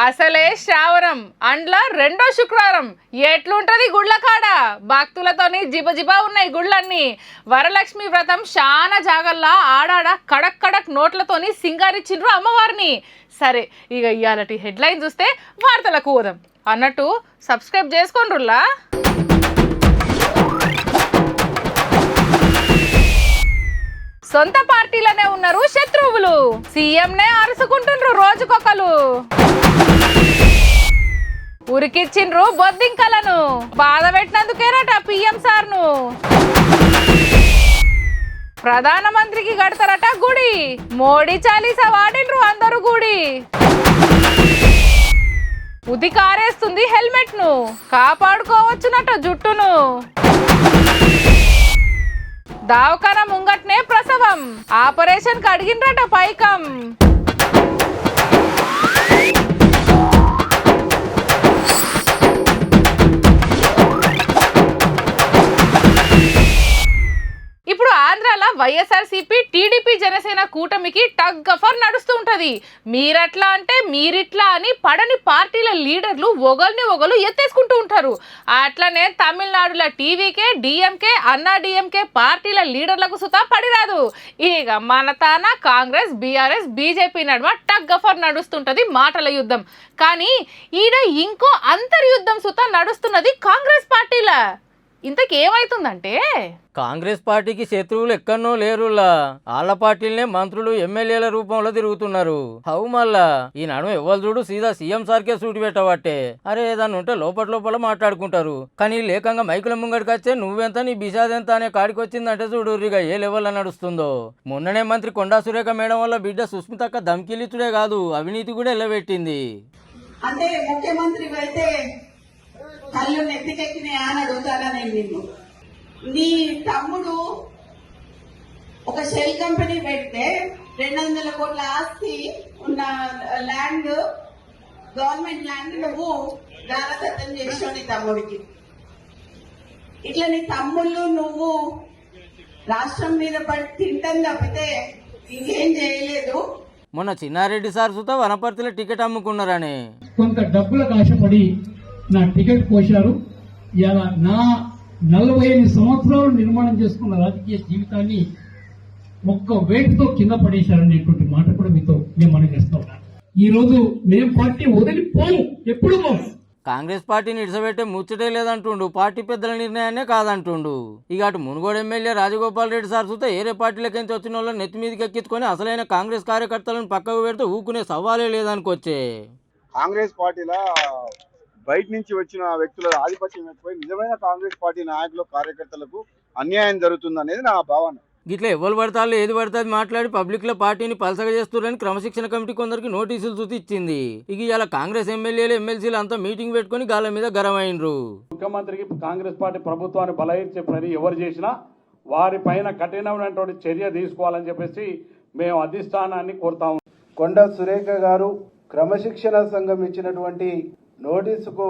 అసలే శ్రావణం అండ్ల రెండో శుక్రవారం ఎట్లుంటది గుళ్ళ కాడ భక్తులతోని జిబజిబా ఉన్నాయి గుళ్ళన్నీ. వరలక్ష్మి వ్రతం చాలా జాగల్లా ఆడాడ కడక్ కడక్ నోట్లతోని సింగారిచ్చిండ్రు అమ్మవారిని. సరే ఇక ఇయాలటి హెడ్లైన్ చూస్తే వార్తలకు పోదాం. అన్నట్టు సబ్స్క్రైబ్ చేసుకోండ్రులా. సొంత పార్టీలోనే ఉన్నారు శత్రువులు, సీఎంనే అరుసుకుంటుండ్రు రోజుకొకరు. ఉరికిచ్చిండ్రు బొద్దింకలను, బాధ పెట్టినందుకేనట పిఎం సార్ను. ప్రధానమంత్రికి కడతారట గుడి, మోడీ చాలీసా వాడిండ్రు అందరూ గుడి. ఉదికారేస్తుంది హెల్మెట్ ను, కాపాడుకోవచ్చునట జుట్టును. దావకాన ముంగట్నే ప్రసవం, ఆపరేషన్ కడిగిండ్రట పైకం. ఇప్పుడు ఆంధ్రాలో వైఎస్ఆర్సీపీ టీడీపీ జనసేన కూటమికి టగ్ ఆఫర్ నడుస్తూ ఉంటది. మీరట్లా అంటే మీరిట్లా అని పడని పార్టీల లీడర్లు ఒకరు ఎత్తేసుకుంటూ ఉంటారు. అట్లనే తమిళనాడులో టీవీకే డిఎంకే అన్నా డిఎంకే పార్టీల లీడర్లకు సుతా పడిరాదు. ఇక మన తాన కాంగ్రెస్ బీఆర్ఎస్ బీజేపీ నడుమ టగ్ ఆఫర్ నడుస్తుంటది, మాటల యుద్ధం. కానీ ఈడ ఇంకో అంతర్యుద్ధం సుతా నడుస్తున్నది కాంగ్రెస్ పార్టీల. ఇంతకేమైతుందంటే కాంగ్రెస్ పార్టీకి శత్రువులు ఎక్కడనో లేరులా, వాళ్ళ పార్టీలనే మంత్రులు ఎమ్మెల్యేల రూపంలో తిరుగుతున్నారు. హవు మళ్ళా ఈ నడుమ ఎవరు చూడు సీదా సీఎం సార్కే సూటి పెట్టబట్టే. అరే ఏదన్నా ఉంటే లోపల మాట్లాడుకుంటారు. కానీ లేకంగా మైకుల ముంగడికి వచ్చే నువ్వెంత నీ బిషాదెంత అనే కాడికి వచ్చిందంటే చూడు ఇక ఏ లెవెల్లో నడుస్తుందో. మొన్ననే మంత్రి కొండా సురేఖ మేడం వల్ల బిడ్డ సుస్మితక్క ధమ్కిలిచ్చుడే కాదు, అవినీతి కూడా ఎల్లబెట్టింది. అంటే ముఖ్యమంత్రి అయితే కళ్ళు నెత్తికెక్కినాయా అని అడుగుతానా నేను నిన్ను. నీ తమ్ముడు ఒక షెల్ కంపెనీ పెడితే 200 కోట్ల ఆస్తి ఉన్న ల్యాండ్, గవర్నమెంట్ ల్యాండ్ నువ్వు దారదత్తం చేసావు నీ తమ్ముడికి. ఇట్లా నీ తమ్ముళ్ళు నువ్వు రాష్ట్రం మీద పడి తింటాం తప్పితే ఇంకేం చేయలేదు. మొన్న చిన్నారెడ్డి సార్ సుతా వనపర్తిలో టికెట్ అమ్ముకున్నారని కొంత డబ్బులకు ఆశపడి నా టికెట్ పోశారు. ఇలా నా 48 సంవత్సరాలు నిర్మాణం చేసుకున్న రాజకీయ జీవితాన్ని ఒక్క వేటుతో కింద పడేశారనేటువంటి మాట కూడా మీతో నేను మనకిస్తా ఉన్నాను. ఈ రోజు మేం పార్టీ వదిలిపోము, ఎప్పుడు కాంగ్రెస్ పార్టీని ఇడిసబెట్టే ముచ్చటే లేదంటుండు, పార్టీ పెద్దల నిర్ణయాన్నే కాదంటుండు. ఇక అటు మునుగోడు ఎమ్మెల్యే రాజగోపాల్ రెడ్డి సార్ చూస్తే ఏరే పార్టీలకించి వచ్చిన వాళ్ళని నెత్తి మీదకి ఎక్కించుకొని అసలైన కాంగ్రెస్ కార్యకర్తలను పక్కకు పెడితే ఊకునే సవాలే లేదనుకొచ్చే. కాంగ్రెస్ పార్టీలో బయట నుంచి వచ్చిన వ్యక్తుల ఆధిపత్యం ఎక్కువై నిజమైన కాంగ్రెస్ పార్టీ నాయకులు కార్యకర్తలకు అన్యాయం జరుగుతుంది అనేది నా భావన. గిట్లా ఎవరు పడతారు ఏది పడుతుంది మాట్లాడి పబ్లిక్ లో పార్టీని పలసగా చేస్తున్నారని క్రమశిక్షణ కమిటీ కొందరికి నోటీసులు చూసి ఇచ్చింది. ఇక ఇలా కాంగ్రెస్ ఎమ్మెల్యేలు ఎమ్మెల్సీలు అంతా మీటింగ్ పెట్టుకుని గాళ్ళ మీద గరమైండ్రు. ముఖ్యమంత్రికి కాంగ్రెస్ పార్టీ ప్రభుత్వాన్ని బలయించే పని ఎవరు చేసినా వారి పైన కఠినమైనటువంటి చర్య తీసుకోవాలని చెప్పేసి మేము అధిష్టానాన్ని కోరుతాము. కొండా సురేఖ గారు క్రమశిక్షణ సంఘం ఇచ్చినటువంటి నోటీసుకు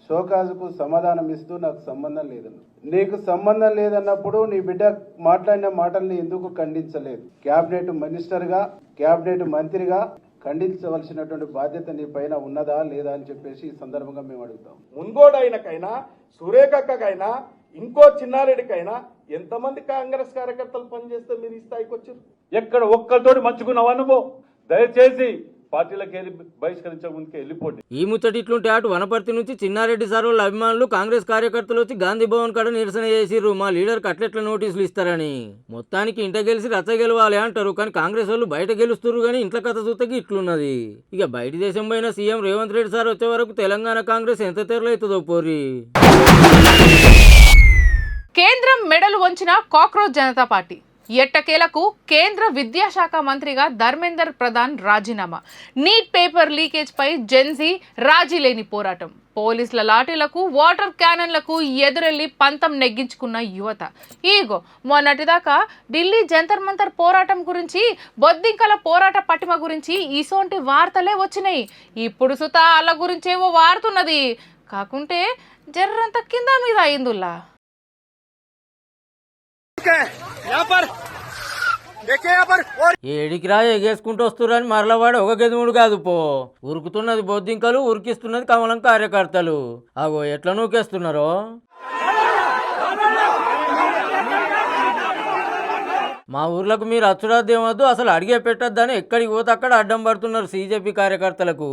షోకాజుకు సమాధానం ఇస్తూ నాకు సంబంధం లేదన్న. నీకు సంబంధం లేదన్నప్పుడు నీ బిడ్డ మాట్లాడిన మాటల్ని ఎందుకు ఖండించలేదు? క్యాబినెట్ మినిస్టర్ గా, క్యాబినెట్ మంత్రిగా ఖండించవలసినటువంటి బాధ్యత నీ పైన ఉన్నదా లేదా అని చెప్పేసి ఈ సందర్భంగా మేము అడుగుతాం. మున్గోడైనకైనా సురేఖక్కకైనా ఇంకో చిన్నారెడ్డికైనా ఎంతమంది కాంగ్రెస్ కార్యకర్తలు పనిచేస్తే మీరు ఈ స్థాయికి వచ్చారు? ఎక్కడ ఒక్కరితోటి మంచుకున్నావు అనుకో, దయచేసి పార్టీలకు బహిష్కరించే ముందుకే వెళ్ళిపోండి. ఈ ముచ్చటి ఇట్లుంటే అటు వనపర్తి నుంచి చిన్నారెడ్డి సార్ వాళ్ళ అభిమానులు కాంగ్రెస్ కార్యకర్తలు వచ్చి గాంధీ భవన్ కాడ నిరసన చేసిర్రు, మా లీడర్ కట్లెట్ల నోటీసులు ఇస్తారని. మొత్తానికి ఇంట గెలిచి రచ్చ గెలవాలి అంటారు, కానీ కాంగ్రెస్ వాళ్ళు బయట గెలుస్తారు కానీ ఇంట్లో కథ చూతకి ఇట్లున్నది. ఇక బయట దేశం పైన సీఎం రేవంత్ రెడ్డి సార్ వచ్చే వరకు తెలంగాణ కాంగ్రెస్ ఎంత తెరలవుతుందో పోరి. కేంద్రం మెడలు వంచిన కాక్రోచ్ జనతా పార్టీ. ఎట్టకేలకు కేంద్ర విద్యాశాఖ మంత్రిగా ధర్మేందర్ ప్రధాన్ రాజీనామా. నీట్ పేపర్ లీకేజ్ పై జెన్జీ రాజీ లేని పోరాటం. పోలీసుల లాఠీలకు వాటర్ క్యానన్లకు ఎదురెళ్లి పంతం నెగ్గించుకున్న యువత. ఈగో మొన్నటిదాకా ఢిల్లీ జంతర్ మంతర్ పోరాటం గురించి, బొద్దింకల పోరాట పటిమ గురించి ఇసోంటి వార్తలే వచ్చినాయి. ఇప్పుడు సుతా అల్ల గురించేవో వారుతున్నది. కాకుంటే జర్రంత కింద మీద అయిందుల్లా. ఏడికిరా ఎగేసుకుంటూ వస్తురని మరలవాడు ఒక గెదుముడు కాదు పో. ఉరుకుతున్నది బొద్దింకలు, ఉరికిస్తున్నది కమలం కార్యకర్తలు. అగో ఎట్లా నూకేస్తున్నారో. మా ఊర్లకు మీరు అచ్చురాదేమద్దు, అసలు అడిగే పెట్టద్దని ఎక్కడికి పోతే అక్కడ అడ్డం పడుతున్నారు సీజేపీ కార్యకర్తలకు.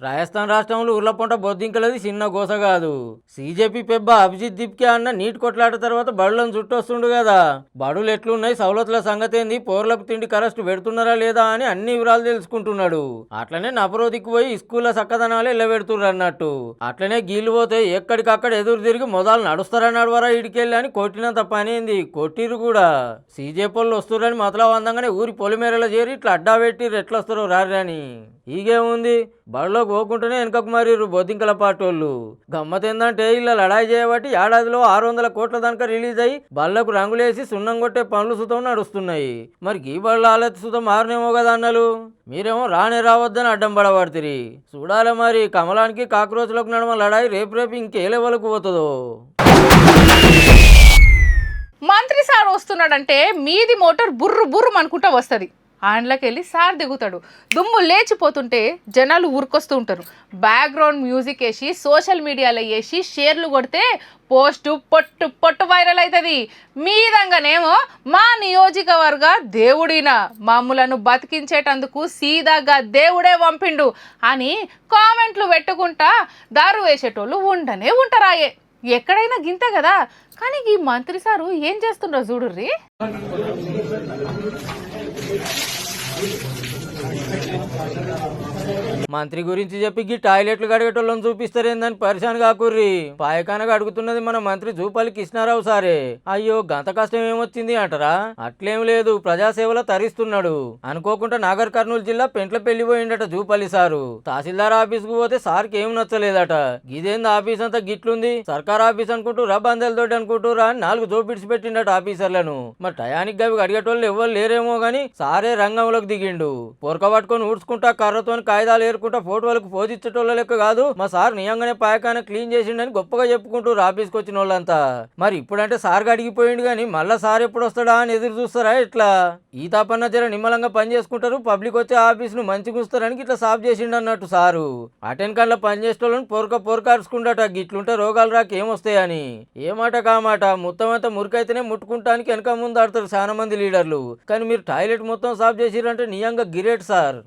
రాజస్థాన్ రాష్ట్రంలో ఉర్లపొంట బొద్దింకలది చిన్న గోస కాదు. సీజేపీ పెబ్బ అభిజిత్ దిప్కే అన్న నీటి కొట్లాట తర్వాత బడులను చుట్టొస్తుండు కదా. బడులు ఎట్లున్నాయి, సవలతుల సంగతి ఏంది, పోర్లకు తిండి కరెస్ట్ పెడుతున్నారా లేదా అని అన్ని వివరాలు తెలుసుకుంటున్నాడు. అట్లనే నపరోదికి పోయి స్కూల్లో చక్కదనాలు ఎల్లబెడుతుర్రు అన్నట్టు. అట్లనే గీళ్ళు పోతే ఎక్కడికక్కడ ఎదురు తిరిగి మొదలు నడుస్తారన్నాడు వరా ఇడికెళ్ళి అని కొట్టినంత పని ఏంది, కొట్టిరు కూడా. సీజేపీ వాళ్ళు వస్తుర్రని మతలవందంగానే ఊరి పొలిమేరలో చేరి ఇట్లా అడ్డా పెట్టిర్రు, ఎట్లొస్తారో రారని. ఈగేముంది, బడిలోకి పోకుంటూనే వెనకకు మారిర్రు బొద్దింకల పాటోళ్ళు. గమ్మత్ ఏందంటే ఇలా లడాయి చేయబట్టి ఏడాదిలో 600 కోట్ల దాకా రిలీజ్ అయ్యి బళ్ళకు రంగులేసి సున్నం కొట్టే పనులు సుతం నడుస్తున్నాయి. మరి ఈ బళ్ళ ఆలతి సుతం మారనేమో కదా అన్నలు. మీరేమో రానే రావద్దని అడ్డం పడబడుతుంది. చూడాలి మరి కమలానికి కాక్రోచ్లకు నడమ లడాయి రేపు ఇంకే లెవెల్కు పోతుందో. మంత్రి సార్ వస్తున్నాడంటే మీది మోటార్ బుర్రు బుర్రు అనుకుంటా వస్తుంది. ఆయనలోకి వెళ్ళి సార్ దిగుతాడు. దుమ్ము లేచిపోతుంటే జనాలు ఊరుకొస్తూ ఉంటారు. బ్యాక్గ్రౌండ్ మ్యూజిక్ వేసి సోషల్ మీడియాలో వేసి షేర్లు కొడితే పోస్టు పొట్టు పొట్టు వైరల్ అవుతుంది. మీ విధంగానేమో మా నియోజకవర్గ దేవుడిన మమ్ములను బతికించేటందుకు సీదాగా దేవుడే పంపిండు అని కామెంట్లు పెట్టుకుంటా దారు వేసేటోళ్ళు ఉండనే ఉంటారాయే. ఎక్కడైనా గింతే కదా. కానీ ఈ మంత్రి సారు ఏం చేస్తుండ్రో చూడుర్రి. మంత్రి గురించి చెప్పి గీ టాయిలెట్లు గడిగేటోళ్ళని చూపిస్తారేందని పరిశాన్ కాకుర్రి. పాయకానగా అడుగుతున్నది మన మంత్రి జూపల్లి కృష్ణారావు సారే. అయ్యో గంత కష్టం ఏమొచ్చింది అంటారా? అట్లేం లేదు, ప్రజాసేవలో తరిస్తున్నాడు. అనుకోకుండా నాగర్ కర్నూలు జిల్లా పెంట్ల పెళ్లిపోయిండట జూపల్లి సారు. తహసీల్దార్ ఆఫీస్ కు పోతే సార్కి ఏం నచ్చలేదట. గిదేంది ఆఫీస్ అంతా గిట్లుంది, సర్కార్ ఆఫీస్ అనుకుంటూ బందెల తోటి అనుకుంటూరా అని 4 జోపిడిచి పెట్టిండట ఆఫీసర్లను. మరి టయానికి గవి అడిగేటోళ్ళు ఎవ్వరు లేరేమో గాని సారే రంగంలోకి దిగిండు. పొరక పట్టుకొని ఊడ్చుకుంటా కర్రతోని కాయిదాలు ఏరుకుంటా ఫోటోలకు పోజిచ్చేటోళ్ళ లెక్క కాదు, మా సార్ నియంగానే పాయకాన క్లీన్ చేసిండని గొప్పగా చెప్పుకుంటూ ఆఫీస్కి వచ్చిన వాళ్ళంతా. మరి ఇప్పుడంటే సార్ అడిగిపోయిండు గాని మళ్ళా సార్ ఎప్పుడు వస్తాడా అని ఎదురు చూస్తారా ఇట్లా? ఈ తాపన్న జర నిమ్మలంగా పని చేసుకుంటారు, పబ్లిక్ వచ్చే ఆఫీస్ ను మంచిగా ఉంచుతారని ఇట్లా సాఫ్ చేసిండు అన్నట్టు సారు. అటెన్ కల్లా పని చేసేటోళ్ళని పొరక అరుచుకుంటాట. గిట్లుంటే రోగాలు రాక ఏమొస్తాయని. ఏ మాట కామాట మొత్తం అంతా మురికైతేనే ముట్టుకుంటానికి వెనక ముందు ఆడతారు చాలా మంది లీడర్లు. కానీ మీరు టాయిలెట్ మొత్తం సాఫ్ చేసిరంటే నిజంగా గిరేట్ సార్.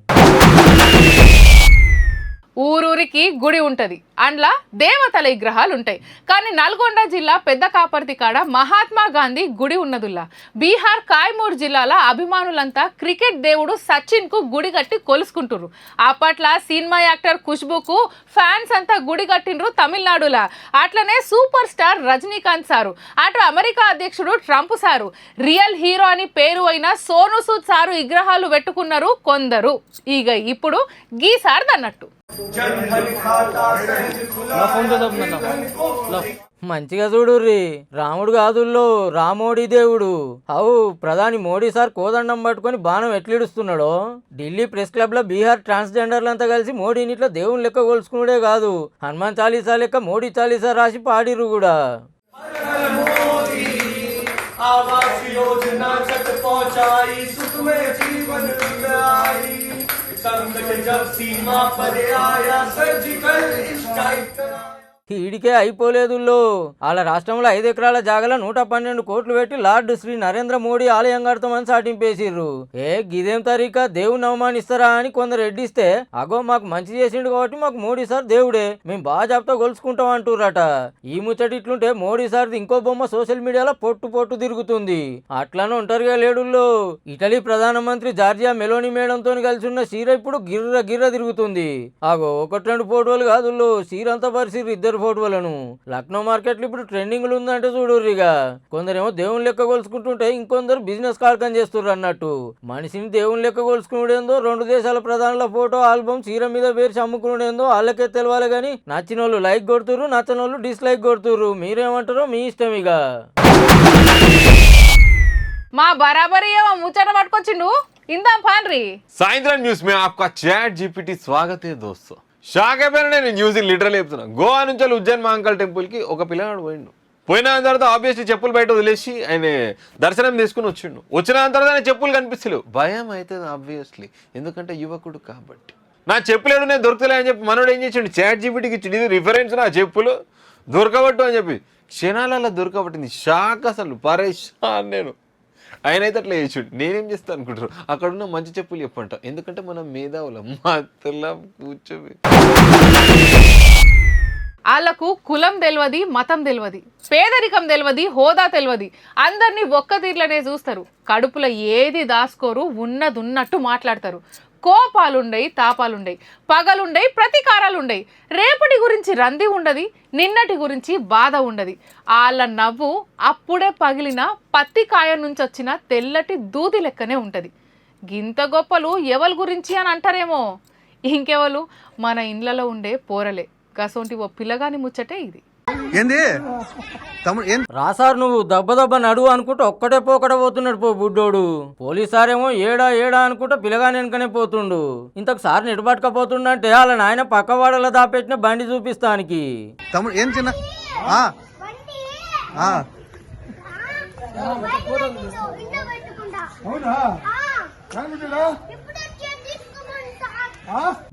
ఊరూరికి గుడి ఉంటది, అండ్ల దేవతల విగ్రహాలు ఉంటాయి. కానీ నల్గొండ జిల్లా పెద్ద కాపర్తి కాడ మహాత్మా గాంధీ గుడి ఉన్నదుల్లా. బీహార్ కాయమూర్ జిల్లాల అభిమానులంతా క్రికెట్ దేవుడు సచిన్ కు గుడి కట్టి కొలుసుకుంటున్నారు. అప్పట్ల సినిమా యాక్టర్ ఖుష్బుకు ఫ్యాన్స్ అంతా గుడి కట్టిండ్రు తమిళనాడులా. అట్లనే సూపర్ స్టార్ రజనీకాంత్ సారు, అటు అమెరికా అధ్యక్షుడు ట్రంప్ సారు, రియల్ హీరో అని పేరు అయిన సోను సూద్ సారు విగ్రహాలు పెట్టుకున్నారు కొందరు. ఇక ఇప్పుడు గీ సార్ అన్నట్టు మంచిగా చూడుర్రి. రాముడు కాదుల్లో రామోడి దేవుడు. అవు ప్రధాని మోడీ సార్ కోదండం పట్టుకొని బాణం ఎట్లిడుస్తున్నాడో. ఢిల్లీ ప్రెస్ క్లబ్ లో బీహార్ ట్రాన్స్జెండర్లంతా కలిసి మోడీని ఇట్లా దేవుని లెక్క కొలుసుకున్నాడే కాదు, హనుమాన్ చాలీసా లెక్క మోడీ చాలీసా రాసి పాడిర్రు కూడా. ఈడికే అయిపోలేదుల్లో. వాళ్ళ రాష్ట్రంలో 5 ఎకరాల జాగలో 112 కోట్లు పెట్టి లార్డ్ శ్రీ నరేంద్ర మోడీ ఆలయం కడతామని సాటింపేసిర్రు. గిదేం తరీకా దేవుని అవమానిస్తారా అని కొందరు ఎడ్డిస్తే, అగో మాకు మంచి చేసిండు కాబట్టి మాకు మోడీ సార్ దేవుడే, మేము బాగా చెప్తా గొలుసుకుంటాం అంటుర్రట. ఈ ముచ్చటి ఇట్లుంటే మోడీ సార్ది ఇంకో బొమ్మ సోషల్ మీడియాలో పొట్టు తిరుగుతుంది. అట్లానే ఉంటారుగా లేడుల్లో. ఇటలీ ప్రధానమంత్రి జార్జియా మెలోని మేడంతో కలిసి ఉన్న సీర ఇప్పుడు గిర్ర తిరుగుతుంది. అగో 1-2 ఫోటోలు కాదుల్లో, సీరంతా పరిసిర్రు ఇద్దరు ఫోటోలను. లక్నో మార్కెట్ లో ఇప్పుడు ట్రెండింగ్ ఉందంటే చూడుర్రిగా. కొందరేమో దేవుని లెక్క కొలుసుకుంటుంటే ఇంకొందరు బిజినెస్ కార్యక్రమం చేస్తుర్రు అన్నట్టు. మనిషిని దేవుని లెక్క కొలుసుకునేందో 2 దేశాల ప్రధానుల ఫోటో ఆల్బమ్ చీర మీద పేర్చి అమ్ముకునేందో వాళ్ళకే తెలవాలి గాని నచ్చిన వాళ్ళు లైక్ కొడుతుర్రు, నచ్చని వాళ్ళు డిస్లైక్ కొడుతుర్రు. మీరేమంటారో మీ ఇష్టం. ఇక మా బరాబరి ఏమో ముచ్చట పట్టుకొచ్చిండు, ఇందాం పాన్రి. साइंद्रा न्यूज में आपका चैट जीपीटी स्वागत है दोस्तों. షాక్ అయిపోయినా నేను న్యూస్ లిటరల్ చెప్తున్నా. గోవా నుంచి ఉజ్జయిన్ మహాంకాళ్ టెంపుల్కి ఒక పిల్లగాడు పోయిండు. పోయిన తర్వాత ఆబ్వియస్లీ చెప్పులు బయట వదిలేసి ఆయన దర్శనం తీసుకుని వచ్చిండు. వచ్చిన తర్వాత ఆయన చెప్పులు కనిపిస్తలేవు. భయం అవుతుంది ఆబ్వియస్లీ, ఎందుకంటే యువకుడు కాబట్టి. నా చెప్పులేడు నేను దొరకలే అని చెప్పి మనోడు ఏం చేసిండు, చాట్ జీపీటీకి ఇచ్చిండు, ఇది రిఫరెన్స్ నా చెప్పులు దొరకబట్టు అని చెప్పి. క్షణాలలో దొరకబట్టింది. షాక్, అసలు పరేషాన్ నేను. ఆయన అయితే అట్లా చేసాడు. నేనేం చేస్తాను అనుకుంటారు, అక్కడున్న మంచి చెప్పులు చెప్పంట, ఎందుకంటే మనం మేధావులం. మాత్రం కూర్చోవి. వాళ్ళకు కులం తెలియదు, మతం తెలియదు, పేదరికం తెలియదు, హోదా తెలియదు. అందరినీ ఒక్క తీర్లనే చూస్తారు. కడుపులో ఏది దాసుకోరు, ఉన్నదున్నట్టు మాట్లాడతారు. కోపాలుండయి, తాపాలుండయి, పగలుండయి, ప్రతీకారాలుండయి. రేపటి గురించి రంది ఉండదు, నిన్నటి గురించి బాధ ఉండదు. వాళ్ళ నవ్వు అప్పుడే పగిలిన పత్తి కాయ నుంచి వచ్చిన తెల్లటి దూది లెక్కనే ఉంటుంది. గింత గొప్పలు ఎవరి గురించి అని అంటారేమో. ఇంకెవరు, మన ఇండ్లలో ఉండే పోరలే. గసోంటి ఓ పిల్లగాని ముచ్చటే ఇది. రాసారు నువ్వు దెబ్బ దెబ్బ నడువు అనుకుంటా ఒక్కటే పోకడే పోతున్నాడు పో బుడ్డోడు. పోలీసారేమో ఏడా ఏడా అనుకుంటా పిల్లగాని వెనకనే పోతుండు. ఇంతకు సార్ నెట్టుబట్టుకపోతుండంటే వాళ్ళ నాయన పక్కవాడలా దాపెట్టిన బండి చూపిస్తానికి. తమ్ముడు ఏం చిన్న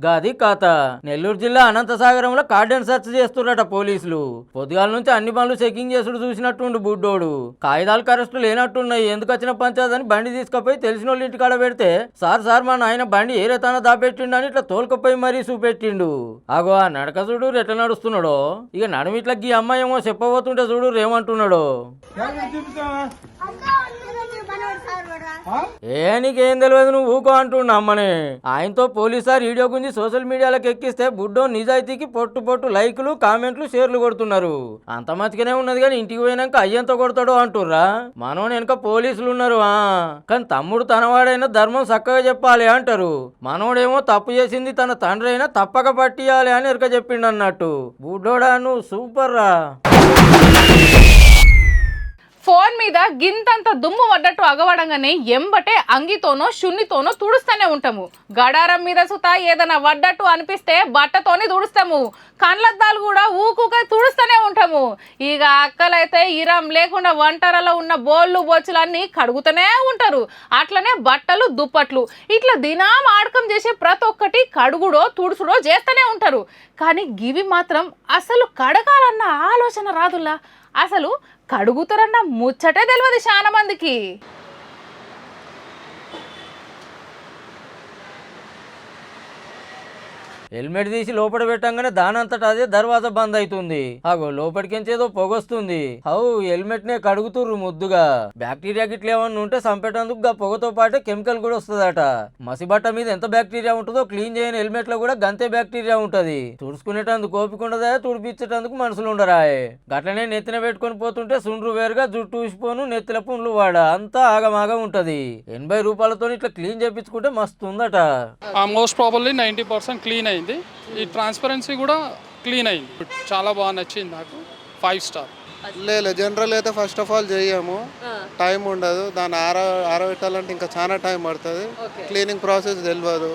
గది కథ. నెల్లూరు జిల్లా అనంతసాగరంలో కార్డన్ సెర్చ్ చేస్తున్నట పోలీసులు. పొద్దుగాల నుంచి అన్ని పనులు చెకింగ్ చేసుడు చూసినట్టుండు బుడ్డోడు. కాగితాలకు అరెస్టు లేనట్టున్నాయి. ఎందుకు వచ్చిన పంచాయతీ అని బండి తీసుకుపోయి తెలిసిన వాళ్ళు ఇంటికాడ పెడితే, సార్ మా నాయన బండి ఏ రేతాన దాపెట్టిండు అని ఇట్లా తోలుకపోయి మరీ చూపెట్టిండు. అగో ఆ నడక చూడు ఎట్లా నడుస్తున్నాడో. ఇక నడుము ఇట్లా ఈ అమ్మాయి ఏమో చెప్పబోతుంటే చూడు ఏమంటున్నాడో. నీకేం తెలియదు నువ్వు ఊకో అంటున్నా అమ్మని. ఆయనతో పోలీసారు వీడియో గురించి సోషల్ మీడియాలోకి ఎక్కిస్తే బుడ్డో నిజాయితీకి పొట్టు లైకులు, కామెంట్లు, షేర్లు కొడుతున్నారు. అంత మంచిగానే ఉన్నది కానీ ఇంటికి పోయినాక అయ్యంతో కొడతాడో అంటుర్రా. మనోని వెనక పోలీసులు ఉన్నారు. కానీ తమ్ముడు తనవాడైనా ధర్మం చక్కగా చెప్పాలి అంటారు. మనోడేమో తప్పు చేసింది తన తండ్రి అయినా తప్పక పట్టియాలి అని ఎరక చెప్పిండు అన్నట్టు. బుడ్డోడా నువ్వు సూపర్ రా. ఫోన్ మీద గింతంత దుమ్ము పడ్డట్టు అగవడంగానే ఎంబటే అంగితోనో షున్నితోనో తుడుస్తూనే ఉంటాము. గడారం మీద సుత ఏదైనా వడ్డట్టు అనిపిస్తే బట్టతోని తుడుస్తాము. కండ్లద్దాలు కూడా ఊకుగా తుడుస్తూనే ఉంటాము. ఇక అక్కలైతే ఇరం లేకుండా వంటరలో ఉన్న బోళ్ళు బొచ్చులన్నీ కడుగుతూనే ఉంటారు. అట్లనే బట్టలు, దుప్పట్లు ఇట్లా దినం ఆడకం చేసే ప్రతి ఒక్కటి కడుగుడో తుడుచుడో చేస్తూనే ఉంటారు. కానీ గివి మాత్రం అసలు కడగాలన్న ఆలోచన రాదులా. అసలు కడుగుతారన్న ముచ్చటే తెలియదు చాలా మందికి. హెల్మెట్ తీసి లోపల పెట్టంగానే దానంతట అదే దర్వాజా బంద్ అవుతుంది. అగో లోపలికించేదో పొగొస్తుంది. హెల్మెట్ నే కడుగుతుర్రు ముద్దుగా. బ్యాక్టీరియా గిట్ల ఏమన్నా ఉంటే చంపేటందుకు పొగతో పాటే కెమికల్ కూడా వస్తుందట. మసిబట్ట మీద ఎంత బ్యాక్టీరియా ఉంటుందో క్లీన్ చేయని హెల్మెట్ లో కూడా గంతే బ్యాక్టీరియా ఉంటది. తుడుచుకునేటందుకు ఓపిక ఉండదా, తుడిపించేటందుకు మనుషులు ఉండరాయే. గట్లనే నెత్తిన పెట్టుకొని పోతుంటే సుండ్రు వేరుగా జుట్టు ఊసిపోను, నెత్తిల పుండ్లు వాడ అంతా ఆగమాగా ఉంటది. 80 రూపాయలతో ఇట్లా క్లీన్ చేయించుకుంటే మస్తు ఉందట. మోస్ట్ ప్రాబబ్లీ 90% క్లీన్ అయింది. ఈ ట్రాన్స్పరెన్సీ కూడా క్లీన్ అయింది. చాలా బాగా నచ్చింది నాకు. 5 స్టార్. లేదు జనరల్ అయితే ఫస్ట్ ఆఫ్ ఆల్ చేయము, టైం ఉండదు. దాన్ని ఆరబెట్టాలంటే ఇంకా చాలా టైం పడుతుంది. క్లీనింగ్ ప్రాసెస్ తెలియదు,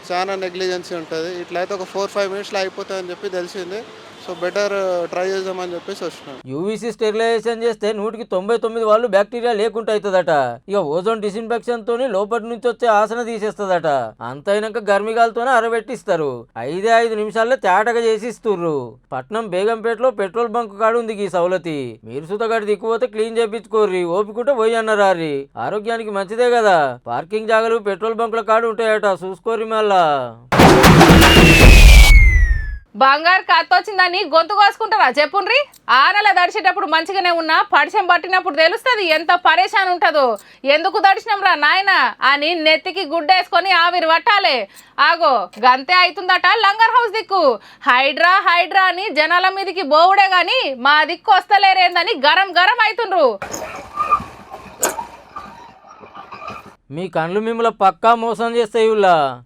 చాలా నెగ్లిజెన్సీ ఉంటుంది. ఇట్లయితే ఒక 4-5 మినిట్స్లో అయిపోతుంది అని చెప్పి తెలిసింది. సో బెటర్ ట్రై చేద్దామని చెప్పేసి వచ్చినాం. యూవీసీ స్టెరిలైజేషన్ చేస్తే 199 వాళ్ళు బ్యాక్టీరియా లేకుండా అవుతుందట. ఇక ఓజోన్ డిస్ఇన్ఫెక్షన్ తోని లోపటి నుంచి వచ్చే ఆసన తీసేస్తుందట. అంతైనాక గర్మిగాలతోనే అరబెట్టిస్తారు. 5 నిమిషాల్లో తేటగా చేసి ఇస్తుర్రు. పట్నం బేగంపేటలో పెట్రోల్ బంక్ కాడు ఉంది ఈ సౌలతి. మీరు సుతగాడి దిక్కుపోతే క్లీన్ చేయించుకోర్రి, ఓపికంటే పోయి అన్నారారి. ఆరోగ్యానికి మంచిదే కదా. పార్కింగ్ జాగాలు పెట్రోల్ బంకుల కాడు ఉంటాయట, చూసుకోర్రి మళ్ళా. బంగారు కత్తొచ్చిందని గొంతు కోసుకుంటారా చెప్పుండ్రి. ఆ నెల దడిచేటప్పుడు మంచిగానే ఉన్నా పడిశం పట్టినప్పుడు తెలుస్తుంది ఎంత పరేషాన్ ఉంటుందో. ఎందుకు దడిచినాం రా నాయన అని నెత్తికి గుడ్డేసుకొని ఆవిరి పట్టాలి. ఆగో గంతే అవుతుందట లంగర్ హౌస్ దిక్కు. హైడ్రా అని జనాల మీదకి బోవుడే గాని మా దిక్కు వస్తలేరేందని గరం అవుతుండ్రు. మీ కండ్లు మిమ్మల్ని పక్కా మోసం చేస్తాయి.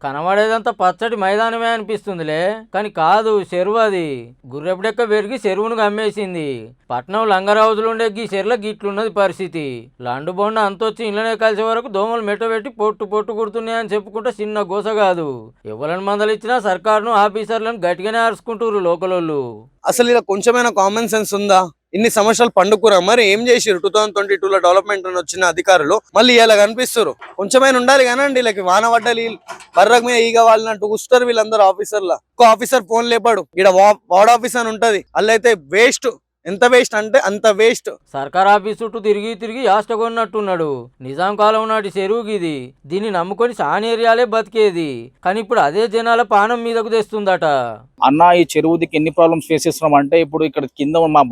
కనబడేదంతా పచ్చడి మైదానమే అనిపిస్తుందిలే, కానీ కాదు, చెరువు అది. గుర్రెపుడెక్క పెరిగి చెరువును గమ్మేసింది. పట్నం లంగరాజులుండే గీ చెరువుల గిట్లున్నది పరిస్థితి. లండు బొండ అంతొచ్చి ఇళ్ళనే కలిసే వరకు దోమలు మెట్టబెట్టి పొట్టు పొట్టు కుడుతున్నాయని చెప్పుకుంటే చిన్న గోస కాదు. ఎవరిని మందలిచ్చినా సర్కారును ఆఫీసర్లను గట్టిగానే అరుచుకుంటారు లోకలోళ్ళు. అసలు ఇలా కొంచెమైనా కామన్ సెన్స్ ఉందా? ఇన్ని సంవత్సరాలు పండుకురా, మరి ఏం చేసిరు? 2022లో డెవలప్మెంట్ అని వచ్చిన అధికారులు మళ్ళీ ఇలా కనిపిస్తారు. కొంచెమైనా ఉండాలి కానండి. వీళ్ళకి వాన పడ్డలి బర్రకు మీద ఈగ వాళ్ళనట్టు కూస్తారు వీళ్ళందరూ ఆఫీసర్ల. ఒక్క ఆఫీసర్ ఫోన్ లేపాడు. ఇక్కడ వార్డ్ ఆఫీసర్ అని ఉంటది, అల్లయితే వేస్ట్. ఎంత వేస్ట్ అంటే అంత వేస్ట్. సర్కార్ ఆఫీస్ చుట్టూ తిరిగి తిరిగి యాష్టకొన్నట్టున్నాడు. నిజాం కాలం నాటి చెరువు ఇది. దీన్ని నమ్ముకొని సాని ఏరియాలే బతికేది, కానీ ఇప్పుడు అదే జనాల పానం మీదకు తెస్తుందట. అన్న, ఈ చెరువుదికి ఎన్ని ప్రాబ్లమ్స్ ఫేస్ చేస్తున్నాం అంటే, ఇప్పుడు ఇక్కడ కింద మా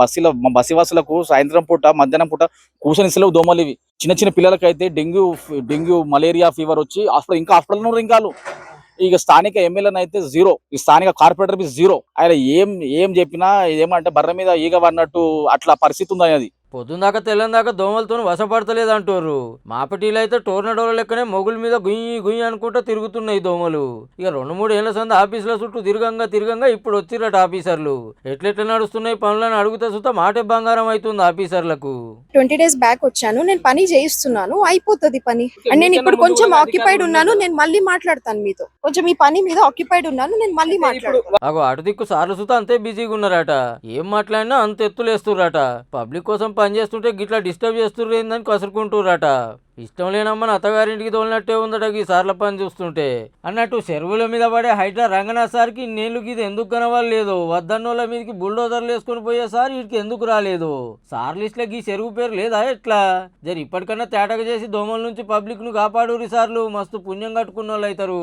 బస్సువాసులకు సాయంత్రం పూట మధ్యాహ్నం పూట కూర్చొని సెలవు దోమలు ఇవి. చిన్న చిన్న పిల్లలకైతే డెంగ్యూ మలేరియా ఫీవర్ వచ్చి హాస్పిటల్ రింగాలు. ఇక స్థానిక ఎమ్మెల్యేని అయితే జీరో, ఈ స్థానిక కార్పొరేటర్ బి జీరో. ఆయన ఏం చెప్పినా ఏమంటే బర్ర మీద ఈగ పడినట్టు అట్లా పరిస్థితి ఉంది అనేది. పొద్దుందాకా తెల్లందాకా దోమలతో వశపడతలేదు అంటారు. మాపటీలు అయితే టోర్నడోల లెక్కనే మొగుల మీద గుయ్యి గుయ్యి అనుకుంటా తిరుగుతున్నాయి దోమలు. ఇక 2-3 ఏళ్ల సంది ఆఫీసుల చుట్టూ తిరగంగా ఇప్పుడు వచ్చిరట ఆఫీసర్లు. ఎట్లెట్లా నడుస్తున్నాయి పనులను అడుగుతా సుతా మాటే బంగారం అవుతుంది ఆఫీసర్లకు. 20 days బ్యాక్ వచ్చాను, నేను పని చేయిస్తున్నాను, అయిపోతుంది పని. అండ్ నేను ఇప్పుడు కొంచెం ఆక్యుపైడ్ ఉన్నాను, నేను మళ్ళీ మాట్లాడతాను మీతో. కొంచెం ఈ పని మీద ఆక్యుపైడ్ ఉన్నాను, నేను మళ్ళీ మాట్లాడతాను. అగో అటు దిక్కు సార్లు సుతా అంతే బిజీగా ఉన్నారట. ఏం మాట్లాడినా అంత ఎత్తులేస్తుర్రట. పబ్లిక్ కోసం పని చేస్తుంటే గిట్లా డిస్టర్బ్ చేస్తుర్రు ఏందని కసురుకుంటుర్రట. ఇష్టం లేనమ్మని అత్తగారింటికి తోలినట్టే ఉందట ఈ సార్ల పని చూస్తుంటే. అన్నట్టు చెరువుల మీద పడే హైడ్రా రంగనాథ్ సార్కి ఇన్నేళ్ళు ఇది ఎందుకు కనవాలేదు? వద్దన్నోళ్ళ మీదకి బుల్డోజర్లు వేసుకొని పోయేసారి వీటికి ఎందుకు రాలేదు? సార్ లిస్టులకి ఈ చెరువు పేరు లేదా ఎట్లా? జరి ఇప్పటికన్నా తేటగా చేసి దోమల నుంచి పబ్లిక్ ను కాపాడూరి సార్లు. మస్తు పుణ్యం కట్టుకున్న వాళ్ళు అవుతారు.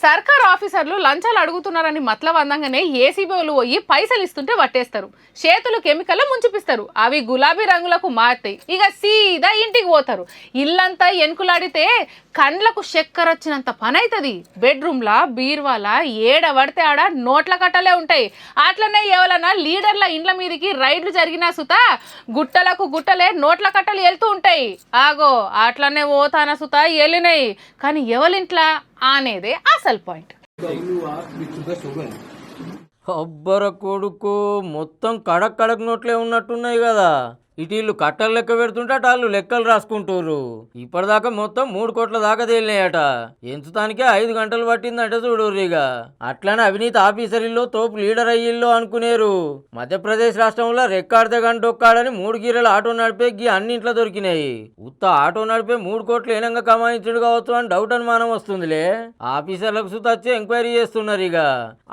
సర్కార్ ఆఫీసర్లు లంచాలు అడుగుతున్నారని మతలబందంగానే ఏసీబీలు పోయి పైసలు ఇస్తుంటే పట్టేస్తారు. చేతులు కెమికల్ ముంచిపిస్తారు. అవి గులాబీ రంగులకు మారుతాయి. ఇక సీదా ఇంటికి పోతారు. ఇల్లంతా ఎనుకులాడితే కండ్లకు చక్కెర వచ్చినంత పని అవుతుంది. బెడ్రూమ్లా బీర్వాలా ఏడ పడితే ఆడ నోట్ల కట్టలే ఉంటాయి. అట్లనే ఎవరన్నా లీడర్ల ఇండ్ల మీదకి రైడ్లు జరిగినా సుతా గుట్టలకు గుట్టలే నోట్ల కట్టలు వెళ్తూ ఉంటాయి. ఆగో అట్లనే ఓతాన సుతా వెళ్ళినాయి. కానీ ఎవరింట్లా అనేదే అసలు పాయింట్. అబ్బర కొడుకు, మొత్తం కడక్ నోట్లే ఉన్నట్టున్నాయి కదా. ఇటీళ్ళు కట్టలు లెక్క పెడుతుంటే వాళ్ళు లెక్కలు రాసుకుంటారు. ఇప్పటిదాకా మొత్తం 3 కోట్ల దాకా తేలినాయట. ఎంచుతానికే 5 గంటలు పట్టిందంటే చూడుర్రిగా. అట్లనే అవినీతి ఆఫీసర్లో తోపు లీడర్ అయ్యిల్లో అనుకునేరు. మధ్యప్రదేశ్ రాష్ట్రంలో రెక్కాడితే గంటొక్కాడని 3 గీరల ఆటో నడిపే గీ అన్నింట్లో దొరికినాయి. ఉత్త ఆటో నడిపే 3 కోట్లు ఏనంగా కమాయించుడు కావచ్చు అని డౌట్ అనుమానం వస్తుందిలే. ఆఫీసర్లకు సుతచ్చే ఎంక్వైరీ చేస్తున్నారు. ఇక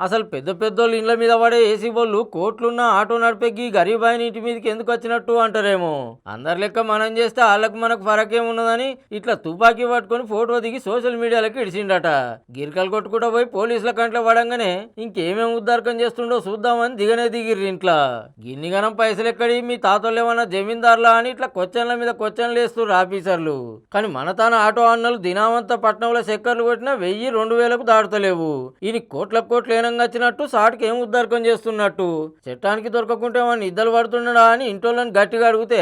అసలు పెద్దోళ్ళు ఇండ్ల మీద పడే ఏసీ బోళ్ళు కోట్లున్న ఆటో నడిపే గీ గరీబాయిని ఇంటి మీదకి ఎందుకు వచ్చినట్టు అంటారేమో. అందరి లెక్క మనం చేస్తే వాళ్ళకు మనకు ఫరకేమున్నదని ఇట్లా తుపాకీ పట్టుకొని ఫోటో దిగి సోషల్ మీడియాలకు ఇడిచిండట. గిరికలు కొట్టుకుంటూ పోయి పోలీసుల కంట్లో పడంగానే ఇంకేమేం ఉద్దారకం చేస్తుండో చూద్దామని దిగిర్రి ఇంట్లో. గిన్నిగనం పైసలు ఎక్కడి, మీ తాతోళ్ళు ఏమన్నా జమీందార్లా అని ఇట్లా క్వశ్చన్ల మీద క్వశ్చన్లు వేస్తున్నారు ఆఫీసర్లు. కానీ మన తాన ఆటో అన్నలు దినామంతా పట్నంలో చక్కర్లు కొట్టినా 1000-2000కు దాటుతలేవు. ఈయన కోట్ల ఏనంగా వచ్చినట్టు సాటికి ఏం ఉద్దారకం చేస్తున్నట్టు. చట్టానికి దొరకకుంటే మన ఇద్దరు పడుతున్నాడా అని ఇంటోళ్ళని గట్టిగా అడిగితే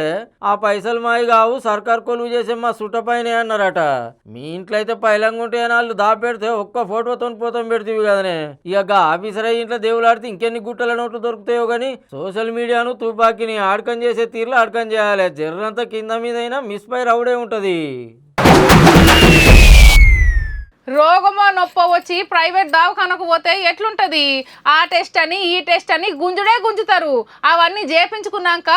ఆ పైసలు మాయి కావు, సర్కార్ కొలువు చేసే మా సుట్టపైనే అన్నారట. మీ ఇంట్లో అయితే పైలంగుంటే వాళ్ళు దాపెడితే ఒక్క ఫోటోతో పోతాం పెడుతుంది కదనే. ఇక ఆఫీసర్ అయ్యి ఇంట్లో దేవులాడితే ఇంకెన్ని గుట్టల నోట్లు దొరుకుతాయో గానీ సోషల్ మీడియాను తుపాకీని ఆడకం చేసే తీరులో ఆడకం చేయాలి. జర్రంతా కింద మీదైనా మిస్ఫైర్ అవుడే ఉంటది. రోగమో నొప్పో వచ్చి ప్రైవేట్ దవాఖానకు పోతే ఎట్లుంటది? ఆ టెస్ట్ అని ఈ టెస్ట్ అని గుంజుతారు. అవన్నీ చేపించుకున్నాక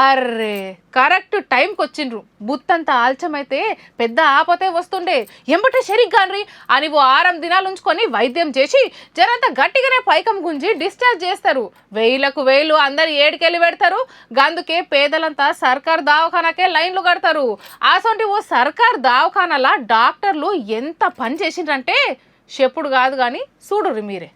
అర్రే కరెక్ట్ టైంకి వచ్చిండ్రు. బుత్తంతా ఆల్చమైతే పెద్ద ఆపతే వస్తుండే. ఎంబటే సరిగ్గాన్రి అని 6 దినాలు ఉంచుకొని వైద్యం చేసి జరంతా గట్టిగానే పైకం గుంజి డిశ్చార్జ్ చేస్తారు. 1000 అందరు ఏడికెళ్ళి పెడతారు. గందుకే పేదలంతా సర్కార్ దవాఖానకే లైన్లు కడతారు. అసొంటి ఓ సర్కార్ దవాఖానలా డాక్టర్లు ఎంత పని చేసిండ్రంటే చెప్పుడు కాదు కానీ చూడుర్రి మీరే.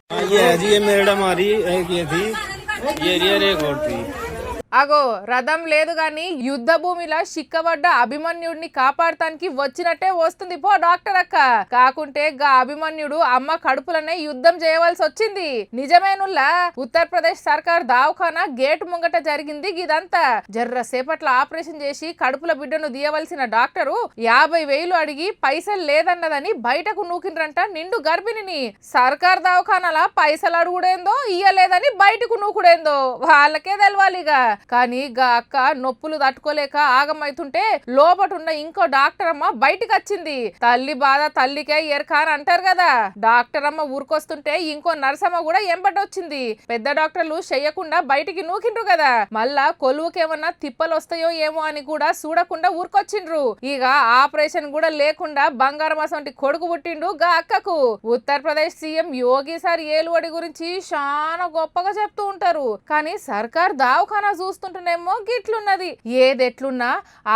అగో రథం లేదు గాని యుద్ధ భూమిలో చిక్కబడ్డ అభిమన్యుడిని కాపాడటానికి వచ్చినట్టే వస్తుంది పో డాక్టర్ అక్క. కాకుంటే గా అభిమన్యుడు అమ్మ కడుపులనే యుద్ధం చేయవలసి వచ్చింది. నిజమేనుల్లా ఉత్తరప్రదేశ్ సర్కార్ దవాఖానా గేట్ ముంగట జరిగింది ఇదంతా. జర్ర సేపట్ల ఆపరేషన్ చేసి కడుపుల బిడ్డను తీయవలసిన డాక్టరు 50,000 అడిగి పైసలు లేదన్నదని బయటకు నూకిండ్రంట నిండు గర్భిణిని. సర్కార్ దవాఖానాల పైసలు అడుగుడేందో ఇయ్యలేదని బయటకు నూకుడేందో వాళ్ళకే తెలవాలిగా. కానీ గా అక్క నొప్పులు తట్టుకోలేక ఆగమైతుంటే లోపటున్న ఇంకో డాక్టర్ అమ్మ బయటికి వచ్చింది. తల్లి బాధ తల్లికే ఎరక అని అంటారు కదా. డాక్టర్ అమ్మ ఊరుకొస్తుంటే ఇంకో నర్సమ్మ కూడా ఎంబటొచ్చింది. పెద్ద డాక్టర్లు చెయ్యకుండా బయటికి నూకిండ్రు కదా. మళ్ళా కొలువుకేమన్నా తిప్పలు వస్తాయో ఏమో అని కూడా చూడకుండా ఊరుకొచ్చిండ్రు. ఇక ఆపరేషన్ కూడా లేకుండా బంగారం అసంటి కొడుకు పుట్టిండు గా అక్కకు. ఉత్తరప్రదేశ్ సీఎం యోగి సార్ ఏలువడి గురించి చాలా గొప్పగా చెప్తూ ఉంటారు. కానీ సర్కార్ దవాఖానా చూస్తుంటేనేమో గిట్లున్నది. ఏదెట్లున్నా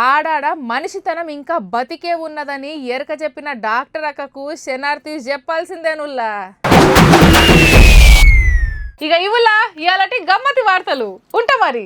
ఆడాడ మనిషితనం ఇంకా బతికే ఉన్నదని ఎరక చెప్పిన డాక్టర్ అక్కకు శనార్థి చెప్పాల్సిందేనుల్లా. ఇక ఇవులా ఇయాలటి గమ్మతి వార్తలు ఉంటా మరి.